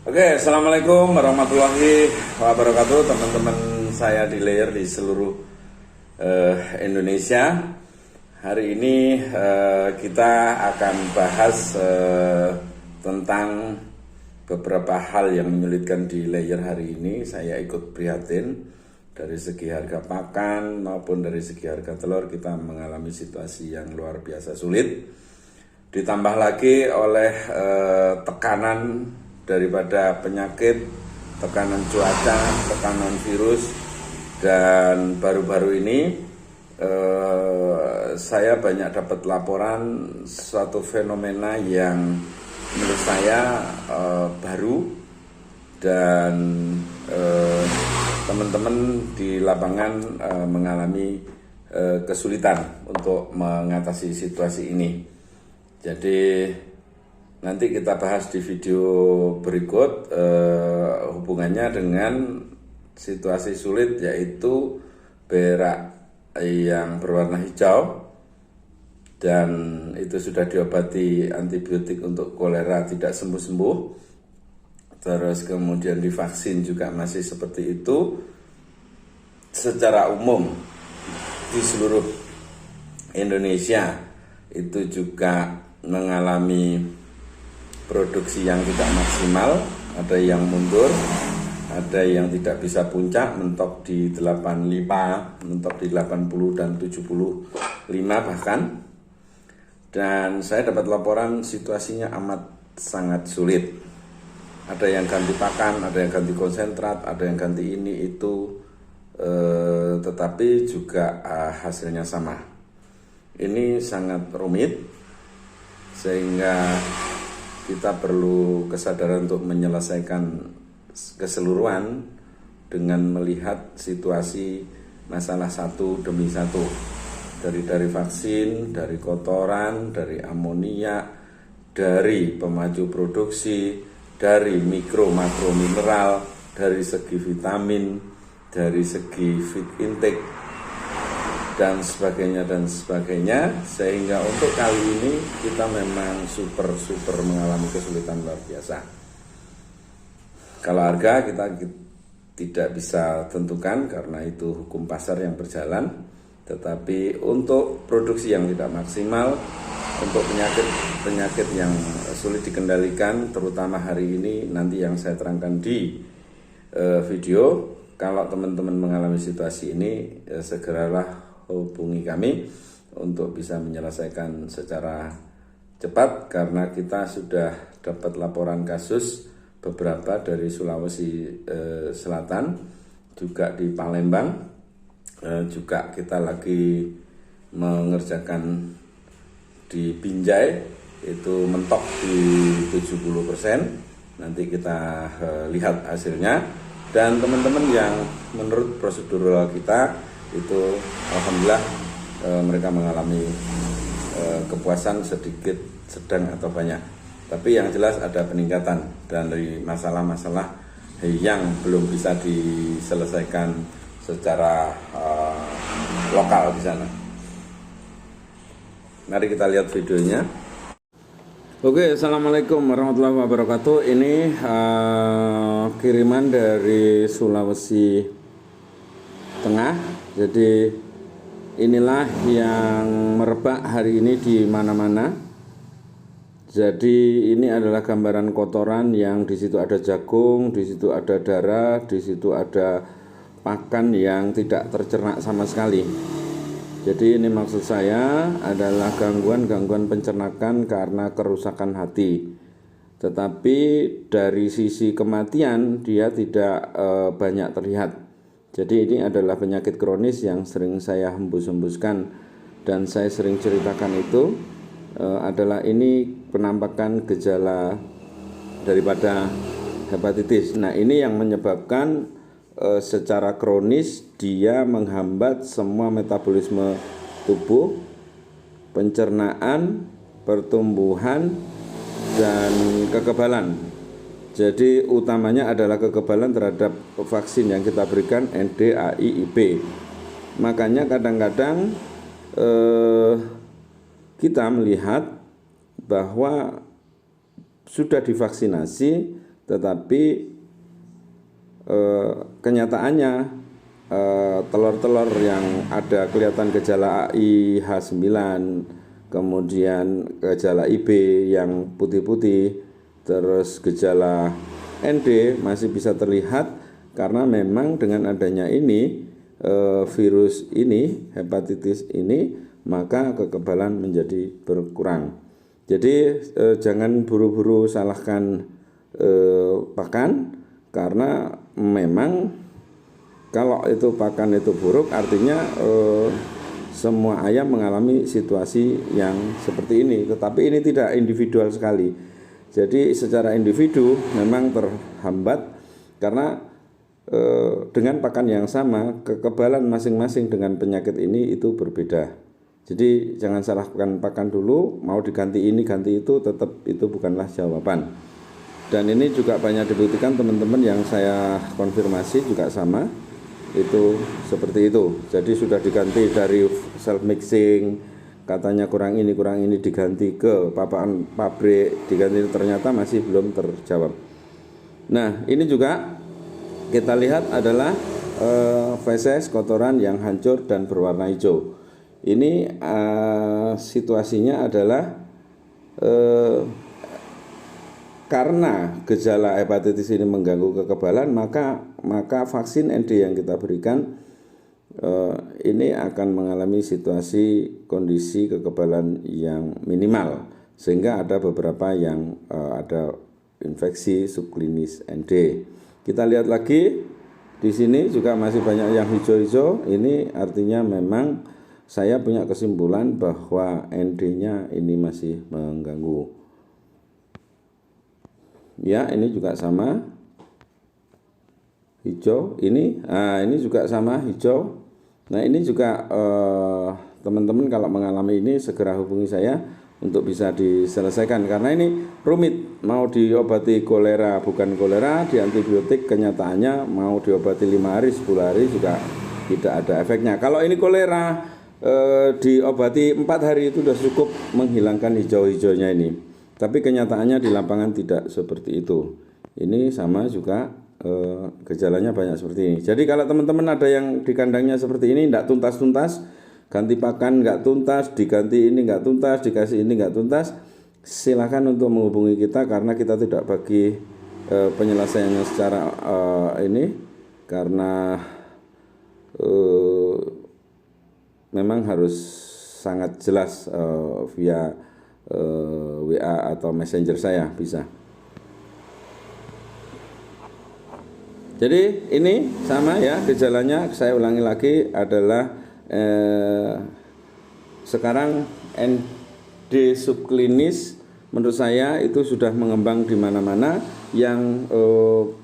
Oke, assalamualaikum warahmatullahi wabarakatuh, teman-teman saya di Layer di seluruh Indonesia. Hari ini kita akan bahas tentang beberapa hal yang menyulitkan di Layer hari ini. Saya ikut prihatin dari segi harga pakan maupun dari segi harga telur, kita mengalami situasi yang luar biasa sulit. Ditambah lagi oleh tekanan daripada penyakit, tekanan cuaca, tekanan virus, dan baru-baru ini saya banyak dapat laporan suatu fenomena yang menurut saya baru, dan teman-teman di lapangan mengalami kesulitan untuk mengatasi situasi ini. Jadi nanti kita bahas di video berikut hubungannya dengan situasi sulit, yaitu berak yang berwarna hijau, dan itu sudah diobati antibiotik untuk kolera tidak sembuh-sembuh. Terus kemudian divaksin juga masih seperti itu. Secara umum di seluruh Indonesia itu juga mengalami produksi yang tidak maksimal, ada yang mundur, ada yang tidak bisa puncak, mentok di 85, mentok di 80 dan 75 bahkan. Dan saya dapat laporan situasinya amat sangat sulit. Ada yang ganti pakan, ada yang ganti konsentrat, ada yang ganti ini itu, tetapi juga hasilnya sama. Ini sangat rumit, sehingga kita perlu kesadaran untuk menyelesaikan keseluruhan dengan melihat situasi masalah satu demi satu, dari vaksin, dari kotoran, dari amonia, dari pemaju produksi, dari mikro makro mineral, dari segi vitamin, dari segi feed intake, dan sebagainya, sehingga untuk kali ini kita memang super mengalami kesulitan luar biasa. Kalau harga kita tidak bisa tentukan karena itu hukum pasar yang berjalan, tetapi untuk produksi yang tidak maksimal, untuk penyakit yang sulit dikendalikan, terutama hari ini nanti yang saya terangkan di video. Kalau teman-teman mengalami situasi ini, segeralah hubungi kami untuk bisa menyelesaikan secara cepat, karena kita sudah dapat laporan kasus beberapa dari Sulawesi Selatan, juga di Palembang, juga kita lagi mengerjakan di Binjai, itu mentok di 70%. Nanti kita lihat hasilnya, dan teman-teman yang menurut prosedural kita itu alhamdulillah mereka mengalami kepuasan sedikit, sedang atau banyak. Tapi yang jelas ada peningkatan dari masalah-masalah yang belum bisa diselesaikan secara lokal di sana. Mari kita lihat videonya. Oke, assalamualaikum warahmatullahi wabarakatuh. Ini kiriman dari Sulawesi Tengah. Jadi inilah yang merebak hari ini di mana-mana. Jadi ini adalah gambaran kotoran yang di situ ada jagung, di situ ada darah, di situ ada pakan yang tidak tercerna sama sekali. Jadi ini maksud saya adalah gangguan pencernakan karena kerusakan hati. Tetapi dari sisi kematian dia tidak banyak terlihat. Jadi ini adalah penyakit kronis yang sering saya hembus-hembuskan dan saya sering ceritakan itu adalah ini penampakan gejala daripada hepatitis. Nah, ini yang menyebabkan secara kronis dia menghambat semua metabolisme tubuh, pencernaan, pertumbuhan, dan kekebalan. Jadi utamanya adalah kekebalan terhadap vaksin yang kita berikan NDAIIB. Makanya kadang-kadang kita melihat bahwa sudah divaksinasi tetapi kenyataannya telur-telur yang ada kelihatan gejala AI H9, kemudian gejala IB yang putih-putih, terus gejala ND masih bisa terlihat karena memang dengan adanya ini virus ini, hepatitis ini, maka kekebalan menjadi berkurang. Jadi jangan buru-buru salahkan pakan, karena memang kalau itu pakan itu buruk artinya semua ayam mengalami situasi yang seperti ini. Tetapi ini tidak individual sekali. Jadi secara individu memang terhambat karena dengan pakan yang sama kekebalan masing-masing dengan penyakit ini itu berbeda. Jadi jangan salahkan pakan dulu, mau diganti ini ganti itu, tetap itu bukanlah jawaban. Dan ini juga banyak dibuktikan teman-teman yang saya konfirmasi juga sama, itu seperti itu. Jadi sudah diganti dari self mixing, katanya kurang ini diganti ke papakan pabrik, diganti, ternyata masih belum terjawab. Nah ini juga kita lihat adalah feses kotoran yang hancur dan berwarna hijau. Ini situasinya adalah karena gejala hepatitis ini mengganggu kekebalan, maka vaksin ND yang kita berikan ini akan mengalami situasi kondisi kekebalan yang minimal, sehingga ada beberapa yang ada infeksi subklinis ND. Kita lihat lagi di sini juga masih banyak yang hijau-hijau. Ini artinya memang saya punya kesimpulan bahwa ND-nya ini masih mengganggu. Ya, ini juga sama hijau. Ini juga sama hijau. Nah ini juga teman-teman kalau mengalami ini segera hubungi saya untuk bisa diselesaikan, karena ini rumit. Mau diobati kolera bukan kolera, di antibiotik kenyataannya mau diobati 5 hari 10 hari juga tidak ada efeknya. Kalau ini kolera diobati 4 hari itu sudah cukup menghilangkan hijau-hijaunya ini. Tapi kenyataannya di lapangan tidak seperti itu. Ini sama juga gejalanya banyak seperti ini. Jadi kalau teman-teman ada yang di kandangnya seperti ini, tidak tuntas-tuntas, ganti pakan nggak tuntas, diganti ini nggak tuntas, dikasih ini nggak tuntas, silakan untuk menghubungi kita, karena kita tidak bagi penyelesaiannya secara ini, karena memang harus sangat jelas via WA atau Messenger saya bisa. Jadi ini sama ya gejalanya, saya ulangi lagi adalah sekarang ND subklinis menurut saya itu sudah mengembang di mana-mana, yang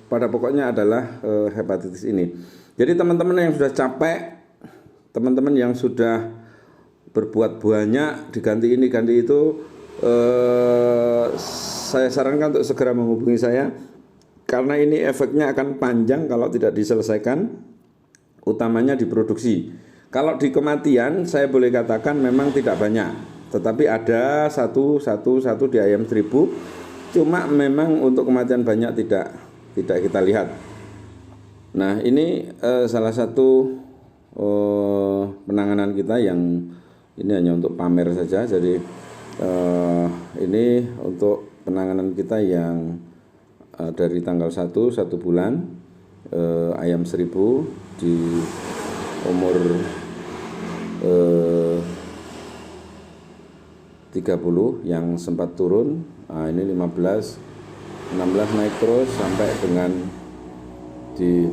pada pokoknya adalah hepatitis ini. Jadi teman-teman yang sudah capek, teman-teman yang sudah berbuat banyak, diganti ini ganti itu, saya sarankan untuk segera menghubungi saya, karena ini efeknya akan panjang kalau tidak diselesaikan, utamanya di produksi. Kalau di kematian saya boleh katakan memang tidak banyak, tetapi ada satu di ayam 1000, cuma memang untuk kematian banyak tidak kita lihat. Nah ini salah satu penanganan kita yang ini hanya untuk pamer saja. Jadi ini untuk penanganan kita yang dari tanggal 1 bulan ayam 1000 di umur 30 yang sempat turun. Nah, ini 16 naik terus sampai dengan di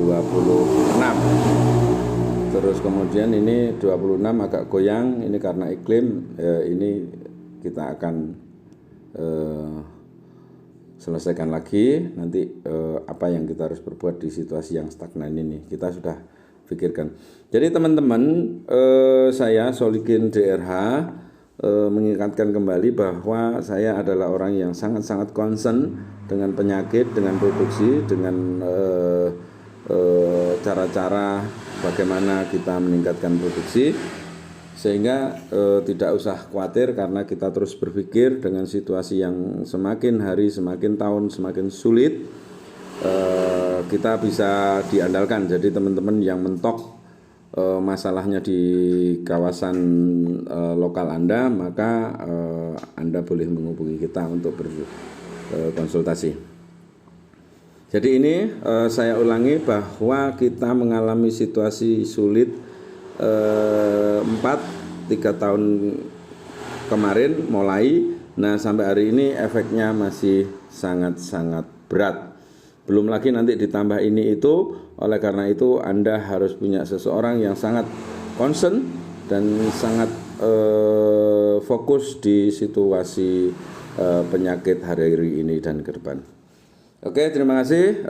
26. Terus kemudian ini 26 agak goyang, ini karena iklim. Ini kita akan selesaikan lagi nanti apa yang kita harus berbuat di situasi yang stagnan ini. Kita sudah pikirkan. Jadi teman-teman, saya Solikin DRH mengingatkan kembali bahwa saya adalah orang yang sangat-sangat concern dengan penyakit, dengan produksi, dengan cara-cara bagaimana kita meningkatkan produksi sehingga tidak usah khawatir karena kita terus berpikir dengan situasi yang semakin hari semakin tahun semakin sulit, kita bisa diandalkan. Jadi teman-teman yang mentok masalahnya di kawasan lokal Anda, maka Anda boleh menghubungi kita untuk berkonsultasi. Jadi ini saya ulangi bahwa kita mengalami situasi sulit 3 tahun kemarin mulai. Nah sampai hari ini efeknya masih sangat-sangat berat. Belum lagi nanti ditambah ini itu. Oleh karena itu Anda harus punya seseorang yang sangat concern dan sangat fokus di situasi penyakit hari ini dan ke depan. Oke, terima kasih.